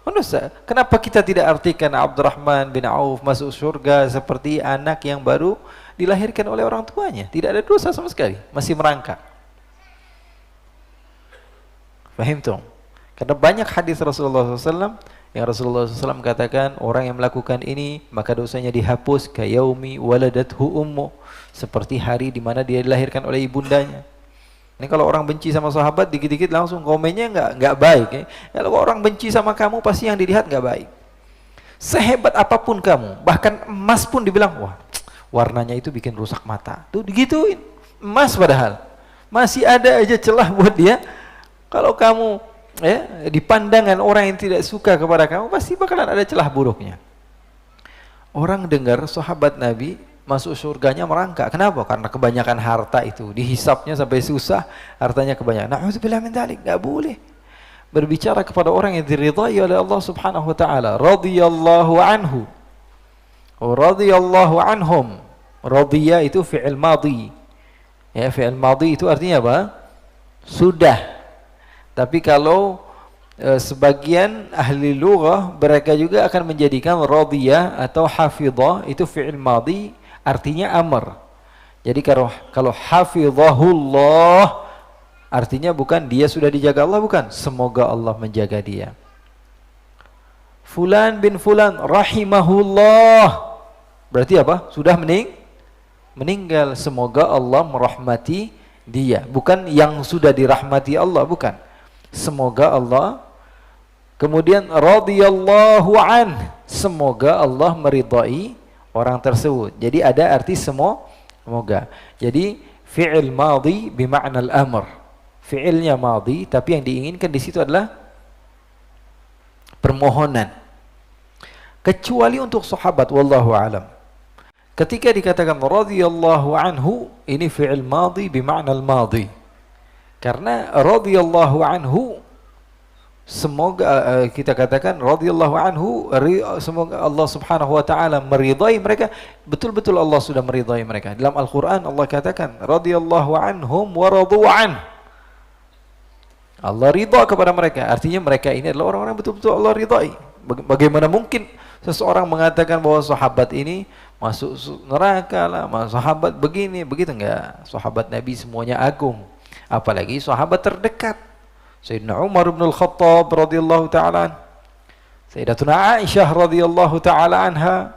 Mendosa. Kenapa kita tidak artikan Abdurrahman bin Auf masuk surga seperti anak yang baru dilahirkan oleh orang tuanya? Tidak ada dosa sama sekali, masih merangkak. Fahim tuh? Karena banyak hadis Rasulullah SAW yang Rasulullah SAW katakan orang yang melakukan ini maka dosanya dihapus kayaumi waladathu ummu, seperti hari di mana dia dilahirkan oleh ibundanya. Ini kalau orang benci sama sahabat dikit-dikit langsung komennya nggak baik ya. Kalau orang benci sama kamu pasti yang dilihat nggak baik. Sehebat apapun kamu, bahkan emas pun dibilang wah warnanya itu bikin rusak mata. Tuh digituin. Emas padahal masih ada aja celah buat dia. Kalau kamu ya di pandangan orang yang tidak suka kepada kamu pasti bakalan ada celah buruknya. Orang dengar sahabat Nabi masuk surganya merangkak. Kenapa? Karena kebanyakan harta itu. Dihisapnya sampai susah, hartanya kebanyakan. Na'udzubillah min dzalik, enggak boleh berbicara kepada orang yang diridhai oleh Allah Subhanahu wa taala. Radhiyallahu anhu. Radhiyallahu anhum. Radhiya itu fi'il madhi. Ya, fi'il madhi itu artinya apa? Sudah. Tapi kalau sebagian ahli lughah mereka juga akan menjadikan radhiya atau hafidhah itu fi'il madhi artinya amr. Jadi kalau hafizahullah artinya bukan dia sudah dijaga Allah, bukan, semoga Allah menjaga dia. Fulan bin fulan rahimahullah berarti apa? Sudah meninggal, semoga Allah merahmati dia, bukan yang sudah dirahmati Allah, bukan, semoga Allah. Kemudian radhiyallahu an, semoga Allah meridai orang tersebut. Jadi ada arti semoga. Jadi fi'il madhi bima'na al-amr. Fi'ilnya madhi tapi yang diinginkan di situ adalah permohonan. Kecuali untuk sahabat, wallahu alam. Ketika dikatakan radhiyallahu anhu, ini fi'il madhi bima'na al-madhi. Karena radhiyallahu anhu semoga kita katakan radhiyallahu anhu, semoga Allah Subhanahu wa taala meridai mereka, betul-betul Allah sudah meridai mereka. Dalam Al-Qur'an Allah katakan radhiyallahu anhum wa radu an. Allah ridha kepada mereka, artinya mereka ini adalah orang-orang betul-betul Allah ridai. Bagaimana mungkin seseorang mengatakan bahwa sahabat ini masuk neraka lah, sahabat begini, begitu? Enggak. Sahabat Nabi semuanya agung, apalagi sahabat terdekat. Sayyidina Umar bin Al-Khattab radhiyallahu ta'ala, Sayyidatuna Aisyah radhiyallahu ta'ala anha,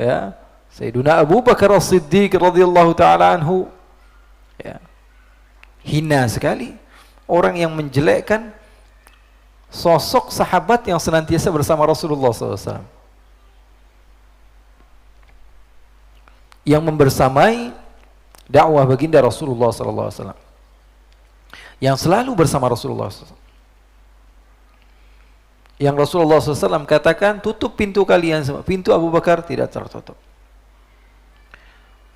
ya, Sayyiduna Abu Bakar As-Siddiq radhiyallahu ta'ala anhu. Ya. Hina sekali orang yang menjelekkan sosok sahabat yang senantiasa bersama Rasulullah SAW, yang membersamai dakwah baginda Rasulullah SAW, yang selalu bersama Rasulullah SAW. Yang Rasulullah SAW katakan, tutup pintu kalian semua. Pintu Abu Bakar tidak tertutup.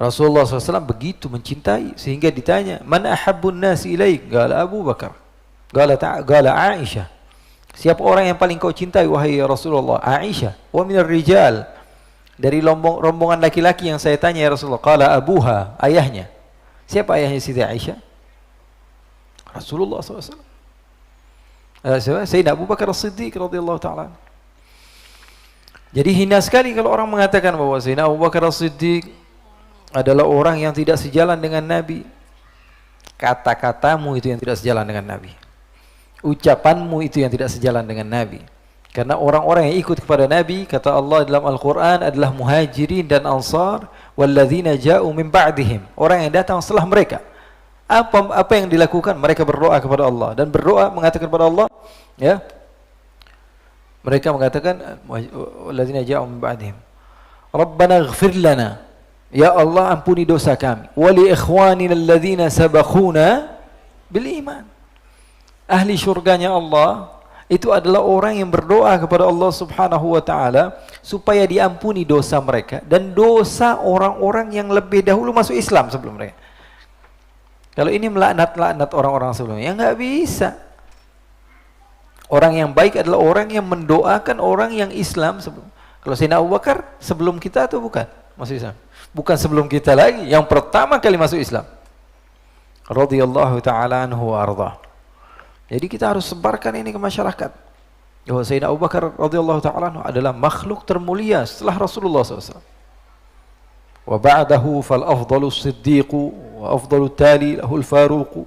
Rasulullah SAW begitu mencintai sehingga ditanya, man ahabbun nasi ilaik? Qala Abu Bakar. Qala Aisyah. Siapa orang yang paling kau cintai wahai Rasulullah? Aisyah. Wa minar rijal. Dari rombongan laki-laki yang saya tanya ya Rasulullah. Qala abuha, ayahnya. Siapa ayahnya Siti Aisyah? Rasulullah SAW. Sayyidina Abu Bakar As-Siddiq radhiyallahu ta'ala. Jadi hina sekali kalau orang mengatakan bahwa Sayyidina Abu Bakar As-Siddiq adalah orang yang tidak sejalan dengan Nabi. Kata-katamu itu yang tidak sejalan dengan Nabi. Ucapanmu itu yang tidak sejalan dengan Nabi. Karena orang-orang yang ikut kepada Nabi, kata Allah dalam Al-Quran, adalah muhajirin dan ansar, walladzina ja'u min ba'dihim, orang yang datang setelah mereka. Apa yang dilakukan? Mereka berdoa kepada Allah, dan berdoa mengatakan kepada Allah, ya, mereka mengatakan walladzina ja'u min ba'dihim, Rabbana ighfir lana, ya Allah ampuni dosa kami, wa li ikhwanina alladzina sabaquna bil iman. Ahli syurganya Allah itu adalah orang yang berdoa kepada Allah Subhanahu wa taala supaya diampuni dosa mereka dan dosa orang-orang yang lebih dahulu masuk Islam sebelum mereka. Kalau ini melaknat orang-orang sebelumnya, ya nggak bisa. Orang yang baik adalah orang yang mendoakan orang yang Islam sebelum. Kalau Sayyidina Abu Bakar sebelum kita atau bukan masuk Islam? Bukan sebelum kita lagi, yang pertama kali masuk Islam. Radhiyallahu ta'ala anhu wa ardhah. Jadi kita harus sebarkan ini ke masyarakat. bahwa Sayyidina Abu Bakar radhiyallahu taala anhu adalah makhluk termulia setelah Rasulullah SAW. Wa ba'dahu fal afdalu siddiqu wa afdalu tali lahul faruqu.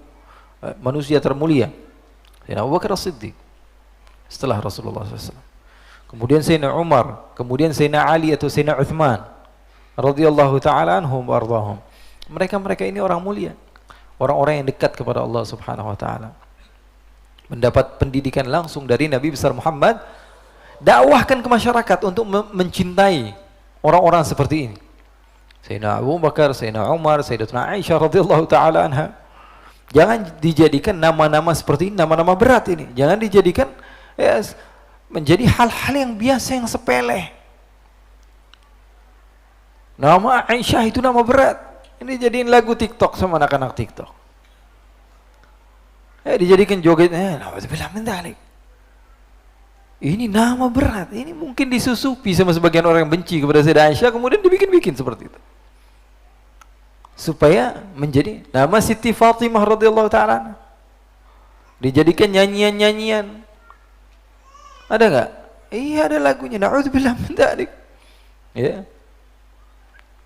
Manusia termulia Sayyidina Abu Bakar As-Siddiq setelah Rasulullah SAW. Kemudian Sayyidina Umar, kemudian Sayyidina Ali atau Sayyidina Uthman radhiyallahu taala anhum wa ardhahum. Mereka ini orang mulia, orang-orang yang dekat kepada Allah Subhanahu wa taala. Mendapat pendidikan langsung dari Nabi besar Muhammad, dakwahkan ke masyarakat untuk mencintai orang-orang seperti ini. Sayyidina Abu Bakar, Sayyidina Umar, Sayyidatuna Aisyah radhiyallahu taala anha. Jangan dijadikan nama-nama seperti ini, nama-nama berat ini. Jangan dijadikan menjadi hal-hal yang biasa, yang sepele. Nama Aisyah itu nama berat. Ini jadiin lagu TikTok sama anak-anak TikTok. Dijadikan joget, ini nama berat, ini mungkin disusupi sama sebagian orang yang benci kepada Sayyidah Aisyah, kemudian dibikin-bikin seperti itu. Supaya menjadi nama Siti Fatimah radhiyallahu ta'ala. Dijadikan nyanyian-nyanyian. Ada enggak? Iya, ada lagunya. Na'udzubillah min dzalik. Ya.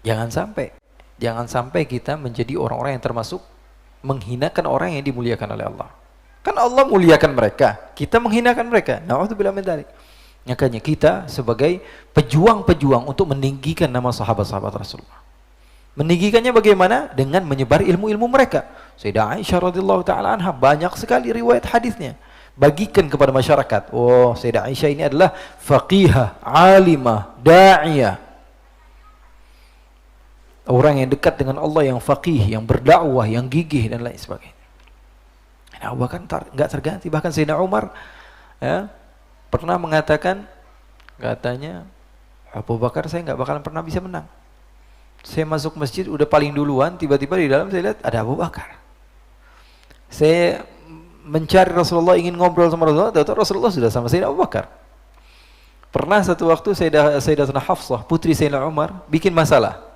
Jangan sampai kita menjadi orang-orang yang termasuk menghinakan orang yang dimuliakan oleh Allah. Kan Allah muliakan mereka, kita menghinakan mereka. Na'udzubillah min dzalik. Makanya kita sebagai pejuang-pejuang untuk meninggikan nama sahabat-sahabat Rasulullah. Meninggikannya bagaimana? Dengan menyebar ilmu-ilmu mereka. Sayyidah Aisyah radhiyallahu taala anha banyak sekali riwayat hadisnya. Bagikan kepada masyarakat. Oh, Sayyidah Aisyah ini adalah faqihah, alimah, da'iyah. Orang yang dekat dengan Allah, yang faqih, yang berdakwah, yang gigih dan lain sebagainya. Nah, Abu Bakar enggak terganti. Bahkan Sayyidina Umar pernah mengatakan, katanya, Abu Bakar saya enggak bakalan pernah bisa menang. Saya masuk masjid udah paling duluan, tiba-tiba di dalam saya lihat ada Abu Bakar. Saya mencari Rasulullah, ingin ngobrol sama Rasulullah, tahu-tahu Rasulullah sudah sama Sayyidina Abu Bakar. Pernah satu waktu Sayyidatuna Hafsah, putri Sayyidina Umar, bikin masalah.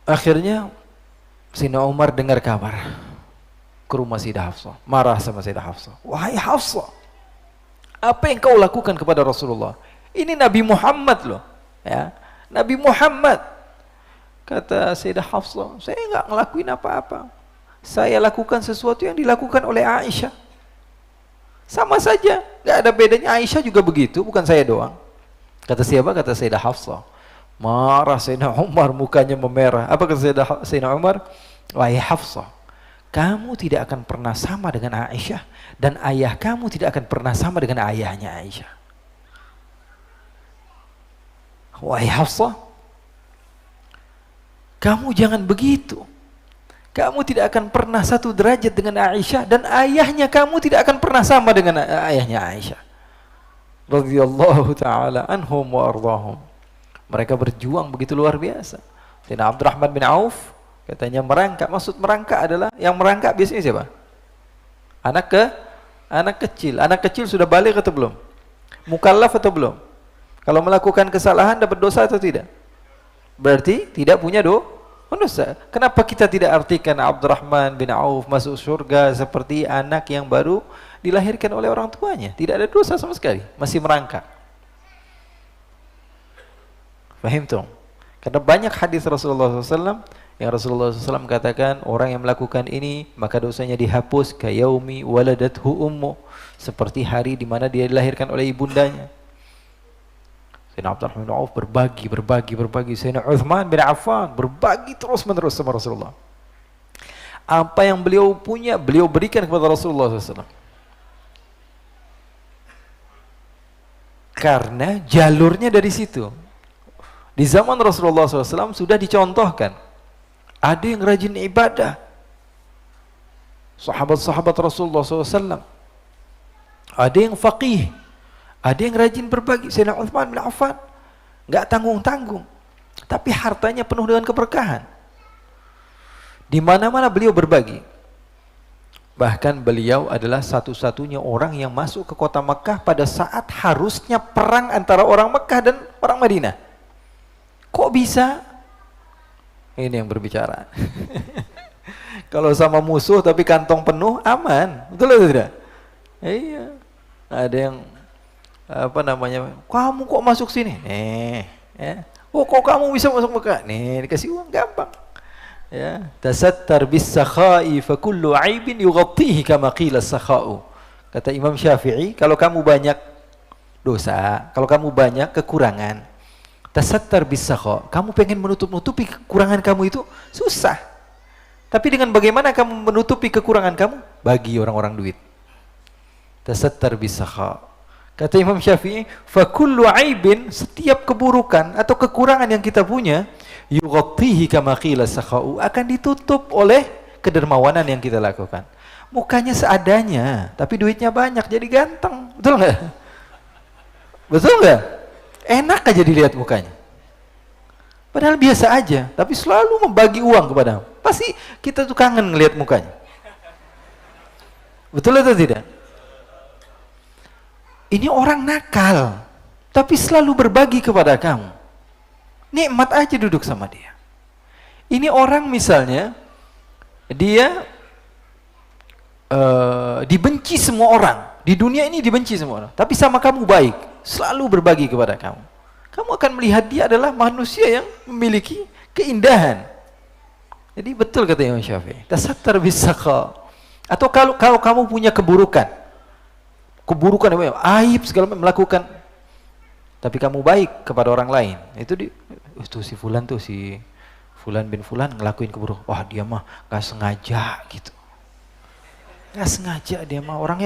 Akhirnya Sayyidina Umar dengar kabar ke rumah Sayyidah Hafsah, marah sama Sayyidah Hafsah. Wahai Hafsah, apa yang kau lakukan kepada Rasulullah? Ini Nabi Muhammad loh, ya, Nabi Muhammad. Kata Sayyidah Hafsah, saya enggak ngelakuin apa-apa. Saya lakukan sesuatu yang dilakukan oleh Aisyah. Sama saja, enggak ada bedanya. Aisyah juga begitu, bukan saya doang. Kata siapa? Kata Sayyidah Hafsah. Marah Sayyidina Umar, mukanya memerah. Apa kata Sayyidina Umar? Wahai Hafsah, kamu tidak akan pernah sama dengan Aisyah, dan ayah kamu tidak akan pernah sama dengan ayahnya Aisyah. Wahai Hafsah, kamu jangan begitu. Kamu tidak akan pernah satu derajat dengan Aisyah, dan ayahnya kamu tidak akan pernah sama dengan ayahnya Aisyah. Radhiyallahu ta'ala anhum wa ardhahum. Mereka berjuang begitu luar biasa. Sayyidina Abdurrahman bin Auf katanya merangkak. Maksud merangkak adalah, yang merangkak biasanya siapa? Anak kecil. Anak kecil sudah balik atau belum? Mukallaf atau belum? Kalau melakukan kesalahan dapat dosa atau tidak? Berarti tidak punya dosa. Kenapa kita tidak artikan Abdurrahman bin Auf masuk surga seperti anak yang baru dilahirkan oleh orang tuanya? Tidak ada dosa sama sekali, masih merangkak. Fahimtum? Karena banyak hadis Rasulullah SAW yang Rasulullah SAW katakan, orang yang melakukan ini maka dosanya dihapus kayaumi waladathu ummu, seperti hari di mana dia dilahirkan oleh ibundanya. Sayyidina Abdurrahman bin Auf berbagi. Sayyidina Uthman bin Affan berbagi terus-menerus sama Rasulullah. Apa yang beliau punya, beliau berikan kepada Rasulullah SAW. Karena jalurnya dari situ. Di zaman Rasulullah SAW sudah dicontohkan. Ada yang rajin ibadah. Sahabat-sahabat Rasulullah SAW. Ada yang faqih. Ada yang rajin berbagi. Sayyidina Uthman bin Affan enggak tanggung-tanggung, tapi hartanya penuh dengan keberkahan. Di mana-mana beliau berbagi. Bahkan beliau adalah satu-satunya orang yang masuk ke kota Mekah pada saat harusnya perang antara orang Mekah dan orang Madinah. Kok bisa? Ini yang berbicara. Kalau sama musuh tapi kantong penuh, aman. Betul atau tidak? Iya. Ada yang apa namanya? Kamu kok masuk sini? Ya. Oh, kok kamu bisa masuk Mekah? Nih, dikasih uang gampang. Ya, tasattar bis sakha'i fa kullu 'aibin yughattihi kama qila as-sakha'u. Kata Imam Syafi'i, kalau kamu banyak dosa, kalau kamu banyak kekurangan, tasattar bis sakha', kamu pengen menutup-nutupi kekurangan kamu itu susah. Tapi dengan bagaimana kamu menutupi kekurangan kamu? Bagi orang-orang duit. Tasattar bis sakha'. Kata Imam Syafi'i, fa kullu aibin, setiap keburukan atau kekurangan yang kita punya, yughattihi kama qila sakha'u, akan ditutup oleh kedermawanan yang kita lakukan. Mukanya seadanya, tapi duitnya banyak, jadi ganteng. Betul nggak? Betul nggak? Enak aja dilihat mukanya. Padahal biasa aja, tapi selalu membagi uang kepada. Pasti kita tuh kangen ngelihat mukanya. Betul atau tidak? Ini orang nakal, tapi selalu berbagi kepada kamu. Nikmat aja duduk sama dia. Ini orang misalnya, dia dibenci semua orang. Di dunia ini dibenci semua orang. Tapi sama kamu baik, selalu berbagi kepada kamu. Kamu akan melihat dia adalah manusia yang memiliki keindahan. Jadi betul kata Imam Syafi'i, tasattar bis sakha. Atau kalau kamu punya keburukan aib segala macam melakukan, tapi kamu baik kepada orang lain, itu si fulan bin fulan ngelakuin keburukan, wah dia mah gak sengaja gitu, gak sengaja, dia mah orangnya